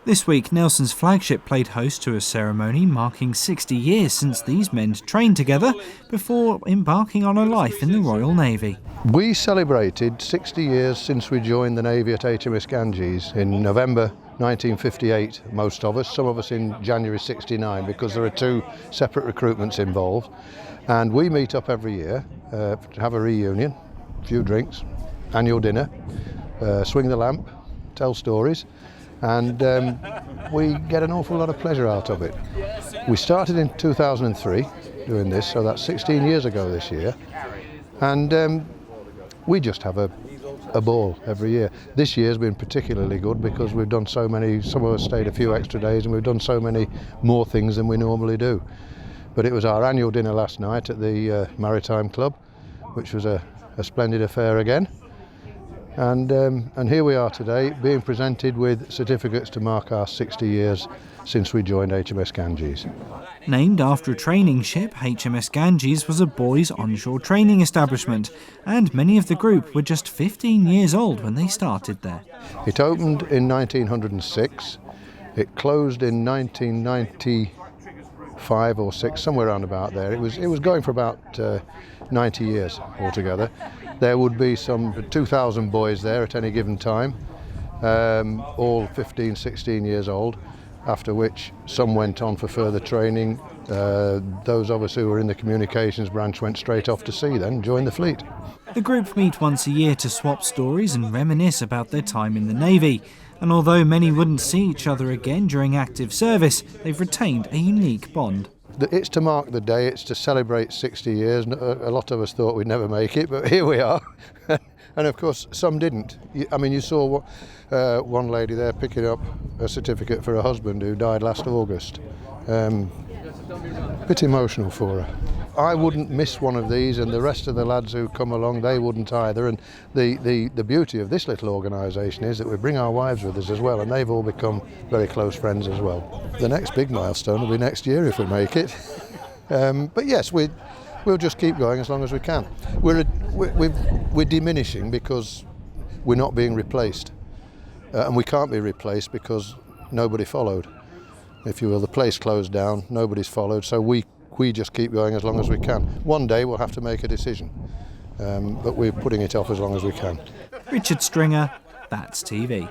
This week, Nelson's flagship played host to a ceremony marking 60 years since these men trained together before embarking on a life in the Royal Navy. We celebrated 60 years since we joined the Navy at HMS Ganges in November 1958, most of us, some of us in January 69, because there are two separate recruitments involved. And we meet up every year to have a reunion, a few drinks, annual dinner, swing the lamp, tell stories, and we get an awful lot of pleasure out of it. We started in 2003 doing this, so that's 16 years ago this year, and we just have a ball every year. This year's been particularly good because we've done so many, some of us stayed a few extra days, and we've done so many more things than we normally do. But it was our annual dinner last night at the Maritime Club, which was a splendid affair again. And here we are today, being presented with certificates to mark our 60 years since we joined HMS Ganges. Named after a training ship, HMS Ganges was a boys' onshore training establishment, and many of the group were just 15 years old when they started there. It opened in 1906, it closed in 1995 or 6, somewhere around about there. It was going for about 90 years altogether. There would be some 2,000 boys there at any given time, all 15, 16 years old, after which some went on for further training. Those of us who were in the communications branch went straight off to sea then, joined the fleet. The group meet once a year to swap stories and reminisce about their time in the Navy. And although many wouldn't see each other again during active service, they've retained a unique bond. It's to mark the day, it's to celebrate 60 years. A lot of us thought we'd never make it, but here we are. And of course, some didn't. I mean, you saw one lady there picking up a certificate for her husband who died last August. Bit emotional for her. I wouldn't miss one of these, and the rest of the lads who come along, they wouldn't either. And the beauty of this little organisation is that we bring our wives with us as well, and they've all become very close friends as well. The next big milestone will be next year if we make it. But yes, we'll just keep going as long as we can. We're diminishing because we're not being replaced, and we can't be replaced because nobody followed. If you will, the place closed down, nobody's followed, so we just keep going as long as we can. One day we'll have to make a decision, but we're putting it off as long as we can. Richard Stringer, That's TV.